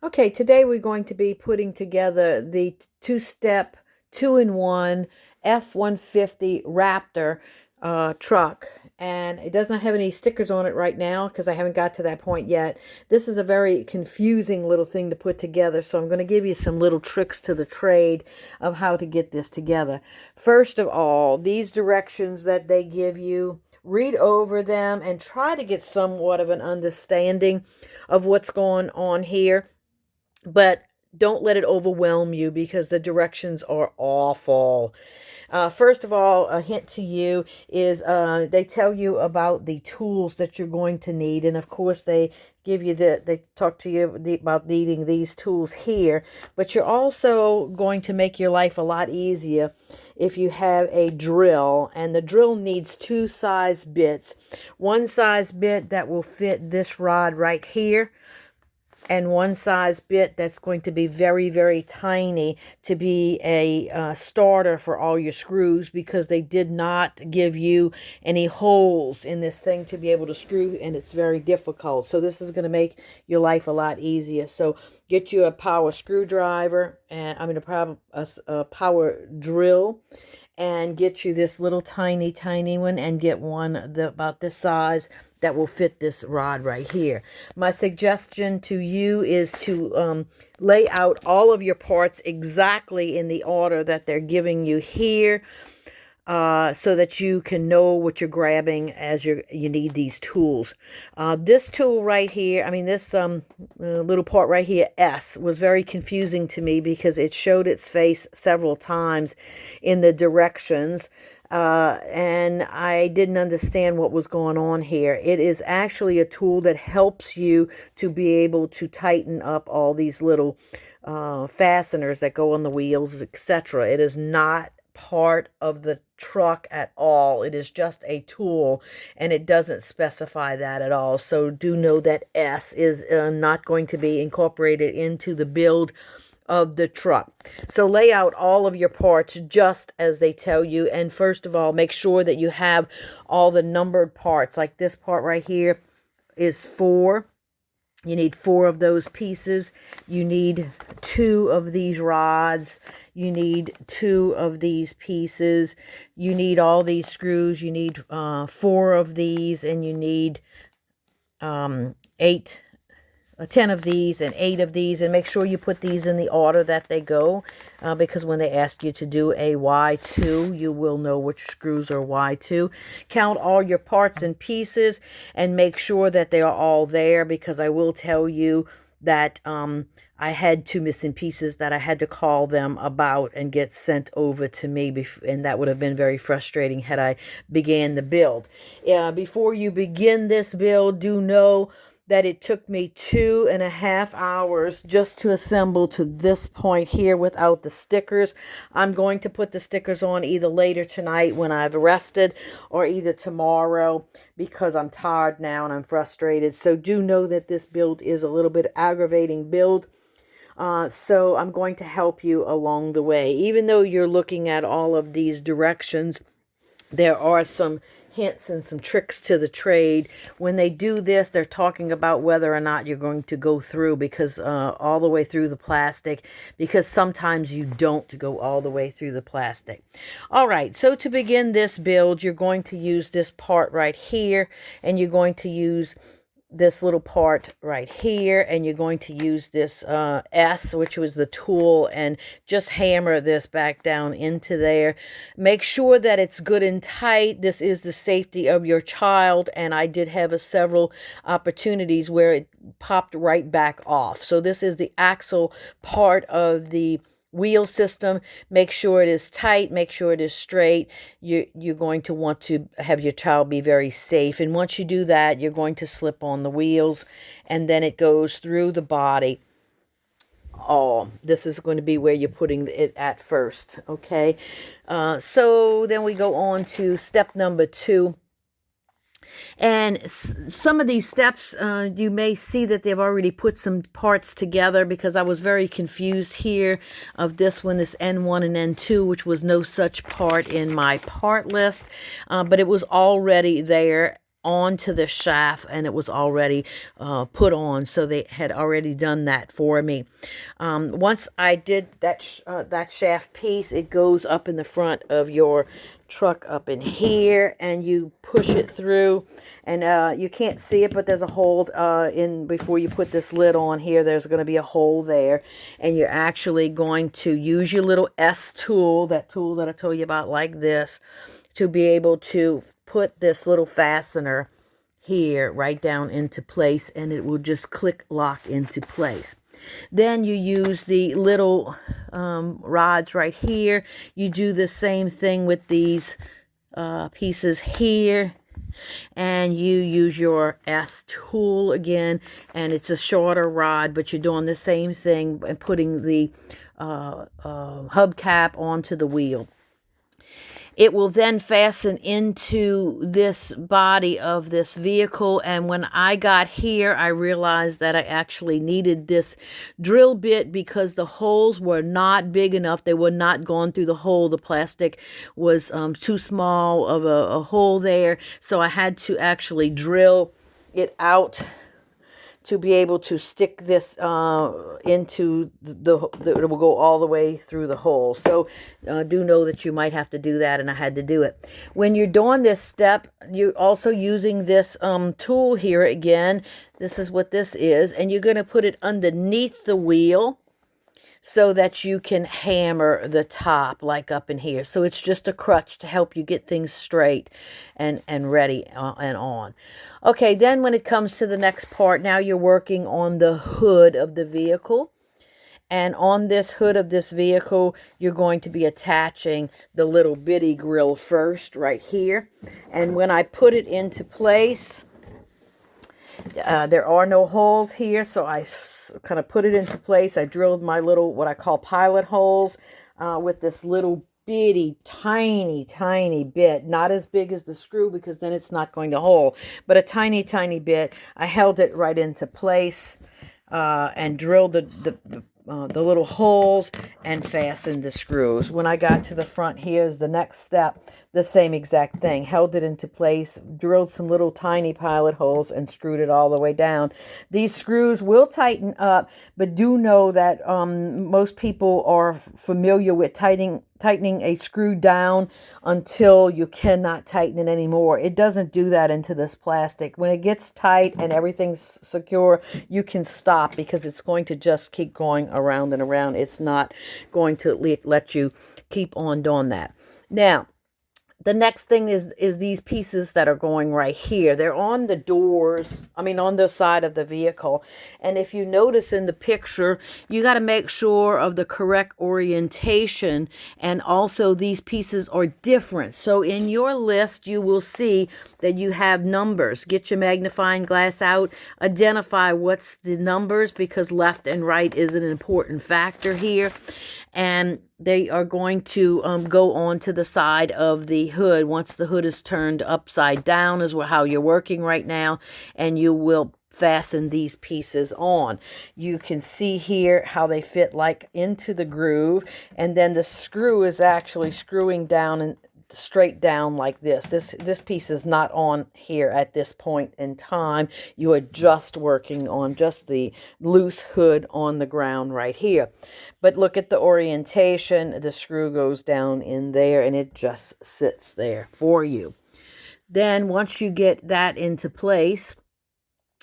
Okay, today we're going to be putting together the two-step, two-in-one F-150 Raptor truck. And it does not have any stickers on it right now because I haven't got to that point yet. This is a very confusing little thing to put together, so I'm going to give you some little tricks to the trade of how to get this together. First of all, these directions that they give you, read over them and try to get somewhat of an understanding of what's going on here, but don't let it overwhelm you because the directions are awful. First of all, a hint to you is they tell you about the tools that you're going to need. And of course, they give you they talk to you about needing these tools here. But you're also going to make your life a lot easier if you have a drill. And the drill needs two size bits. One size bit that will fit this rod right here, and one size bit that's going to be very, very tiny to be a starter for all your screws, because they did not give you any holes in this thing to be able to screw, and it's very difficult. So this is going to make your life a lot easier. So get you a power screwdriver, and a power drill, and get you this little tiny one, and get one about this size that will fit this rod right here. My suggestion to you is to lay out all of your parts exactly in the order that they're giving you here, so that you can know what you're grabbing as you need these tools. This tool right here, this little part right here, S, was very confusing to me because it showed its face several times in the directions. And I didn't understand what was going on here. It is actually a tool that helps you to be able to tighten up all these little fasteners that go on the wheels, etc. It is not part of the truck at all. It is just a tool, and it doesn't specify that at all. So do know that S is not going to be incorporated into the build of the truck. So lay out all of your parts just as they tell you. And first of all, make sure that you have all the numbered parts. Like this part right here is 4. You need 4 of those pieces. You need 2 of these rods. You need 2 of these pieces. You need all these screws. You need 4 of these, and you need 10 of these and 8 of these, and make sure you put these in the order that they go, because when they ask you to do a Y2, you will know which screws are Y2. Count all your parts and pieces and make sure that they are all there, because I will tell you that I had 2 missing pieces that I had to call them about and get sent over to me, and that would have been very frustrating had I began the build. Before you begin this build, do know that it took me 2.5 hours just to assemble to this point here without the stickers. I'm going to put the stickers on either later tonight when I've rested, or either tomorrow, because I'm tired now and I'm frustrated. So do know that this build is a little bit aggravating build. So I'm going to help you along the way. Even though you're looking at all of these directions, there are some hints and some tricks to the trade. When they do this, they're talking about whether or not you're going to go through, because all the way through the plastic, because sometimes you don't go all the way through the plastic. All right, so to begin this build, you're going to use this part right here, and you're going to use this little part right here, and you're going to use this S, which was the tool, and just hammer this back down into there. Make sure that it's good and tight. This is the safety of your child, and I did have several opportunities where it popped right back off. So this is the axle part of the wheel system. Make sure it is tight, make sure it is straight. You're going to want to have your child be very safe, and once you do that, you're going to slip on the wheels, and then it goes through the body. Oh, this is going to be where you're putting it at first. Okay, so then we go on to step number 2. And some of these steps, you may see that they've already put some parts together, because I was very confused here of this one, this N1 and N2, which was no such part in my part list, but it was already there onto the shaft, and it was already put on, so they had already done that for me. Once I did that shaft piece, it goes up in the front of your truck up in here, and you push it through, and you can't see it, but there's a hole in before you put this lid on here. There's going to be a hole there, and you're actually going to use your little S tool, that tool that I told you about, like this, to be able to put this little fastener here right down into place, and it will just click lock into place. Then you use the little rods right here. You do the same thing with these pieces here, and you use your S tool again, and it's a shorter rod, but you're doing the same thing and putting the hubcap onto the wheel. It will then fasten into this body of this vehicle, and when I got here, I realized that I actually needed this drill bit because the holes were not big enough. They were not going through the hole. The plastic was too small of a hole there, so I had to actually drill it out to be able to stick this into it will go all the way through the hole. So do know that you might have to do that, and I had to do it. When you're doing this step, you're also using this tool here again. This is what this is, and you're going to put it underneath the wheel so that you can hammer the top like up in here. So it's just a crutch to help you get things straight and ready and on. Okay, then when it comes to the next part, now you're working on the hood of the vehicle. And on this hood of this vehicle, you're going to be attaching the little bitty grill first right here. And when I put it into place, there are no holes here, so I kind of put it into place. I drilled my little, what I call pilot holes, with this little bitty, tiny bit, not as big as the screw because then it's not going to hold, but a tiny bit. I held it right into place and drilled the little holes and fastened the screws. When I got to the front, here's the next step. The same exact thing. Held it into place, drilled some little tiny pilot holes, and screwed it all the way down. These screws will tighten up, but do know that most people are familiar with tightening a screw down until you cannot tighten it anymore. It doesn't do that into this plastic. When it gets tight and everything's secure, you can stop because it's going to just keep going around and around. It's not going to let you keep on doing that. Now, the next thing is these pieces that are going right here. They're on the doors, on the side of the vehicle. And if you notice in the picture, you got to make sure of the correct orientation. And also these pieces are different. So in your list, you will see that you have numbers. Get your magnifying glass out. Identify what's the numbers, because left and right is an important factor here. And they are going to go on to the side of the hood. Once the hood is turned upside down is how you're working right now, and you will fasten these pieces on. You can see here how they fit like into the groove, and then the screw is actually screwing down and straight down like this. This piece is not on here at this point in time. You are just working on just the loose hood on the ground right here. But look at the orientation. The screw goes down in there and it just sits there for you. Then once you get that into place,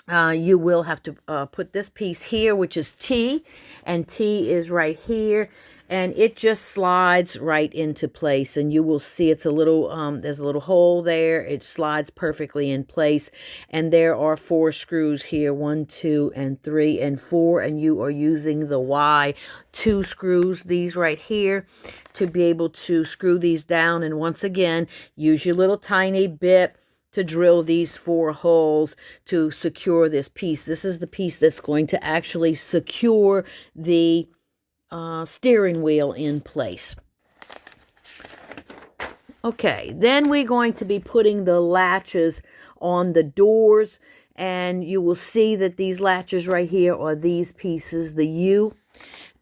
you will have to put this piece here, which is T, and T is right here, and it just slides right into place. And you will see it's a little, there's a little hole there. It slides perfectly in place, and there are 4 screws here, 1, 2, and 3, and 4, and you are using the Y2 screws, these right here, to be able to screw these down. And once again, use your little tiny bit to drill these 4 holes to secure this piece. This is the piece that's going to actually secure the steering wheel in place. Okay, then we're going to be putting the latches on the doors, and you will see that these latches right here are these pieces, the U.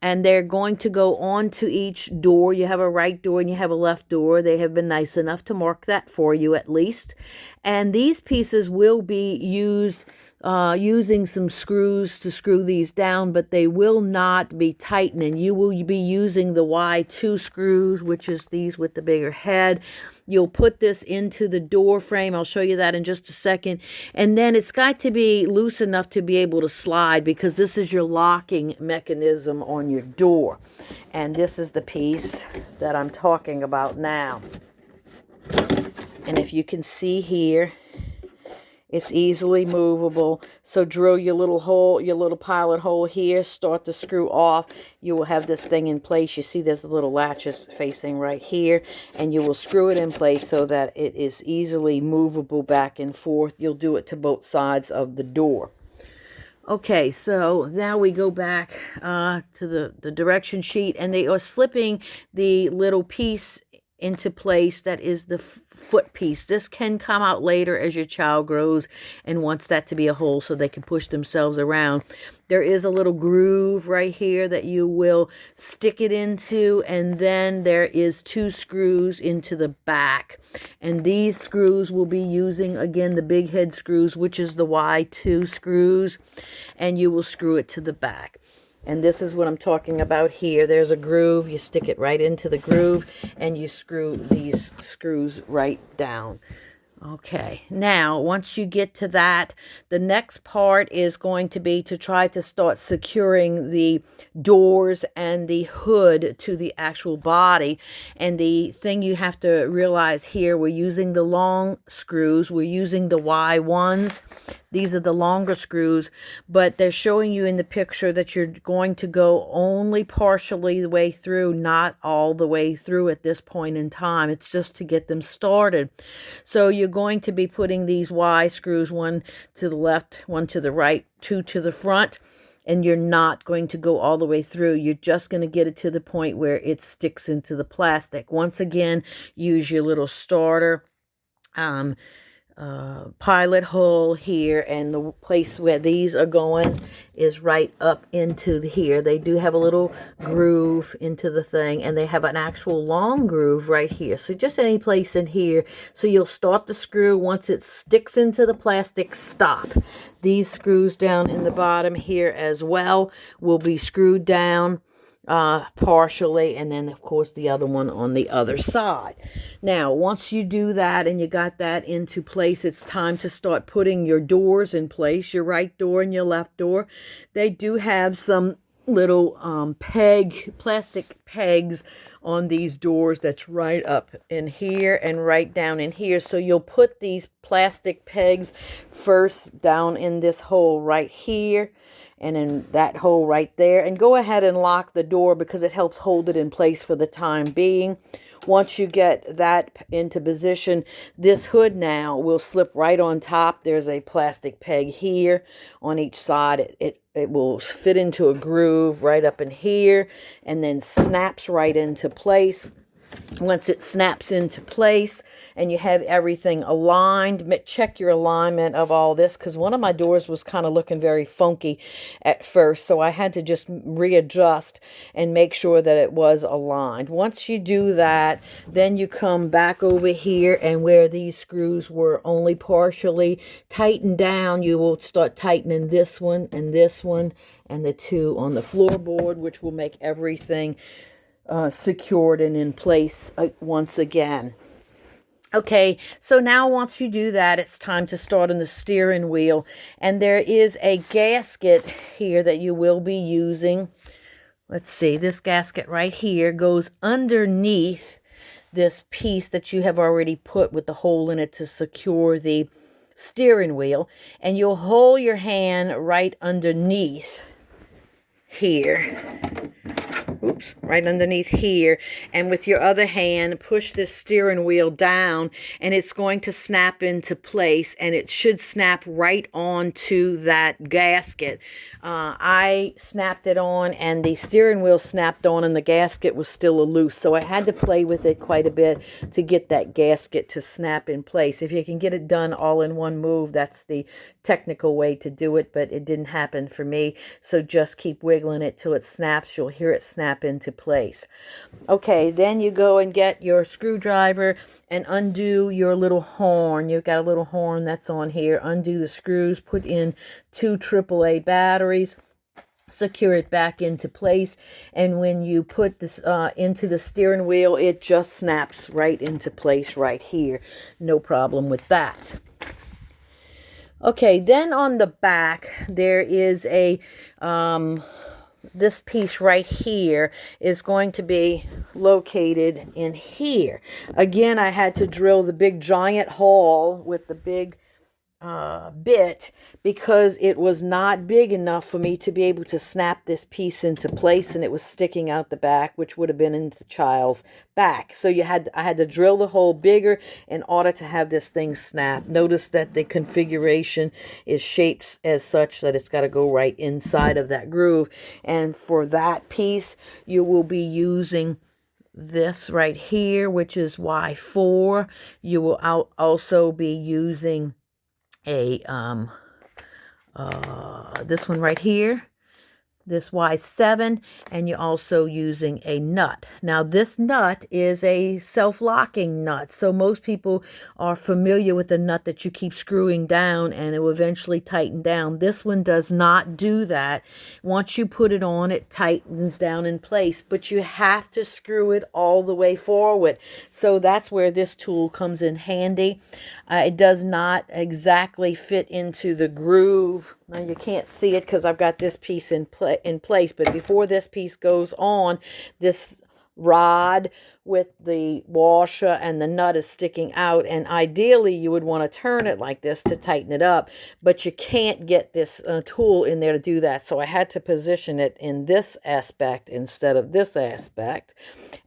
and they're going to go onto each door. You have a right door and you have a left door. They have been nice enough to mark that for you at least. And these pieces will be used using some screws to screw these down, but they will not be tightening. You will be using the Y2 screws, which is these with the bigger head. You'll put this into the door frame. I'll show you that in just a second. And then it's got to be loose enough to be able to slide, because this is your locking mechanism on your door. And this is the piece that I'm talking about now. And if you can see here, it's easily movable. So drill your little hole, your little pilot hole here, start the screw off. You will have this thing in place. You see there's the little latches facing right here, and you will screw it in place so that it is easily movable back and forth. You'll do it to both sides of the door. Okay, so now we go back to the direction sheet, and they are slipping the little piece into place that is the foot piece. This can come out later as your child grows and wants that to be a hole so they can push themselves around. There is a little groove right here that you will stick it into, and then there is 2 screws into the back. And these screws will be using, again, the big head screws, which is the Y2 screws, and you will screw it to the back. And this is what I'm talking about here. There's a groove. You stick it right into the groove, and you screw these screws right down. Okay, now once you get to that, the next part is going to be to try to start securing the doors and the hood to the actual body. And the thing you have to realize here, we're using the long screws. We're using the Y1s. These are the longer screws, but they're showing you in the picture that you're going to go only partially the way through, not all the way through at this point in time. It's just to get them started. So you're going to be putting these Y screws, one to the left, one to the right, 2 to the front, and you're not going to go all the way through. You're just going to get it to the point where it sticks into the plastic. Once again, use your little starter pilot hole here, and the place where these are going is right up into here. They do have a little groove into the thing, and they have an actual long groove right here. So just any place in here. So you'll start the screw. Once it sticks into the plastic, stop. These screws down in the bottom here as well will be screwed down partially, and then of course the other one on the other side. Now once you do that and you got that into place, it's time to start putting your doors in place, your right door and your left door. They do have some little plastic pegs on these doors that's right up in here and right down in here. So you'll put these plastic pegs first down in this hole right here, and in that hole right there, and go ahead and lock the door because it helps hold it in place for the time being. Once you get that into position, this hood now will slip right on top. There's a plastic peg here on each side. It will fit into a groove right up in here, and then snaps right into place. Once it snaps into place and you have everything aligned, check your alignment of all this, because one of my doors was kind of looking very funky at first, so I had to just readjust and make sure that it was aligned. Once you do that, then you come back over here, and where these screws were only partially tightened down, you will start tightening this one and the 2 on the floorboard, which will make everything secured and in place once again. Okay, so now once you do that, it's time to start on the steering wheel. And there is a gasket here that you will be using. Let's see, this gasket right here goes underneath this piece that you have already put with the hole in it to secure the steering wheel. And you'll hold your hand right underneath here, oops, right underneath here, and with your other hand push this steering wheel down, and it's going to snap into place, and it should snap right onto that gasket. I snapped it on, and the steering wheel snapped on, and the gasket was still loose, so I had to play with it quite a bit to get that gasket to snap in place. If you can get it done all in one move, that's the technical way to do it, but it didn't happen for me. So just keep wiggling it till it snaps. You'll hear it snap into place. Okay, then you go and get your screwdriver and undo your little horn. You've got a little horn that's on here. Undo the screws, put in 2 AAA batteries, secure it back into place, and when you put this into the steering wheel, it just snaps right into place right here. No problem with that. Okay, then on the back there is a this piece right here is going to be located in here. Again, I had to drill the big giant hole with the big bit because it was not big enough for me to be able to snap this piece into place, and it was sticking out the back, which would have been in the child's back. So I had to drill the hole bigger in order to have this thing snap. Notice that the configuration is shaped as such that it's got to go right inside of that groove, and for that piece you will be using this right here, which is Y4. You will also be using a this one right here, this Y7, and you're also using a nut. Now this nut is a self-locking nut, so most people are familiar with the nut that you keep screwing down and it will eventually tighten down. This one does not do that. Once you put it on, it tightens down in place, but you have to screw it all the way forward. So that's where this tool comes in handy. It does not exactly fit into the groove. Now you can't see it because I've got this piece in place, but before this piece goes on, this rod with the washer and the nut is sticking out, and ideally you would want to turn it like this to tighten it up, but you can't get this tool in there to do that. So I had to position it in this aspect instead of this aspect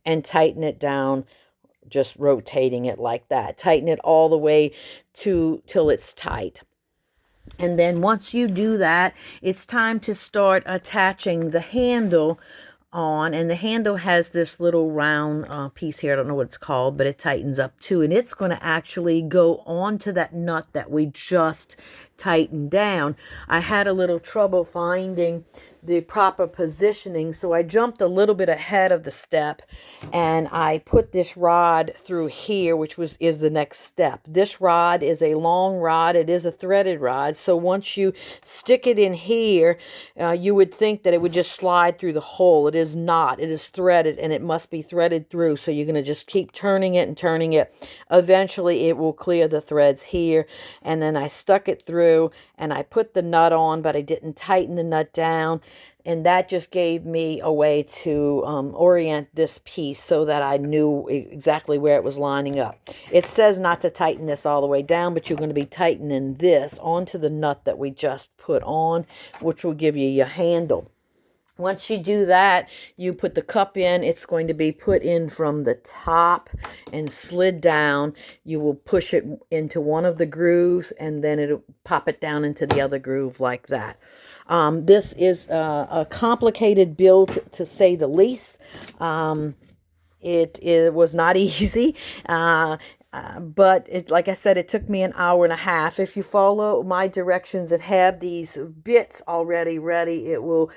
and tighten it down, just rotating it like that. Tighten it all the way till it's tight. And then once you do that, it's time to start attaching the handle on, and the handle has this little round piece here. I don't know what it's called, but it tightens up too, and it's going to actually go onto that nut that we just tightened down. I had a little trouble finding the proper positioning, so I jumped a little bit ahead of the step and I put this rod through here, which is the next step. This rod is a long rod. It is a threaded rod, so once you stick it in here, you would think that it would just slide through the hole. It is not. It is threaded, and it must be threaded through, so you're going to just keep turning it and turning it. Eventually it will clear the threads here, and then I stuck it through and I put the nut on, but I didn't tighten the nut down, and that just gave me a way to orient this piece so that I knew exactly where it was lining up. It says not to tighten this all the way down, but you're going to be tightening this onto the nut that we just put on, which will give you your handle. Once you do that, you put the cup in. It's going to be put in from the top and slid down. You will push it into one of the grooves, and then it'll pop it down into the other groove like that. This is a complicated build, to say the least. It was not easy. But like I said, it took me an hour and a half. If you follow my directions and have these bits already ready, it will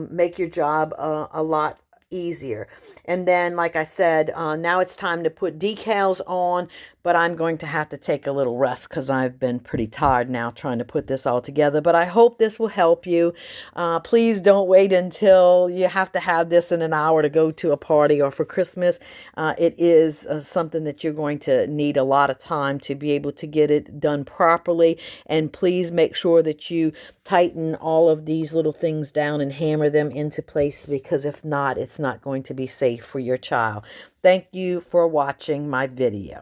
make your job a lot easier. And then, like I said, now it's time to put decals on, but I'm going to have to take a little rest because I've been pretty tired now trying to put this all together. But I hope this will help you. Please don't wait until you have to have this in an hour to go to a party or for Christmas. It is something that you're going to need a lot of time to be able to get it done properly. And please make sure that you tighten all of these little things down and hammer them into place, because if not, it's not going to be safe for your child. Thank you for watching my video.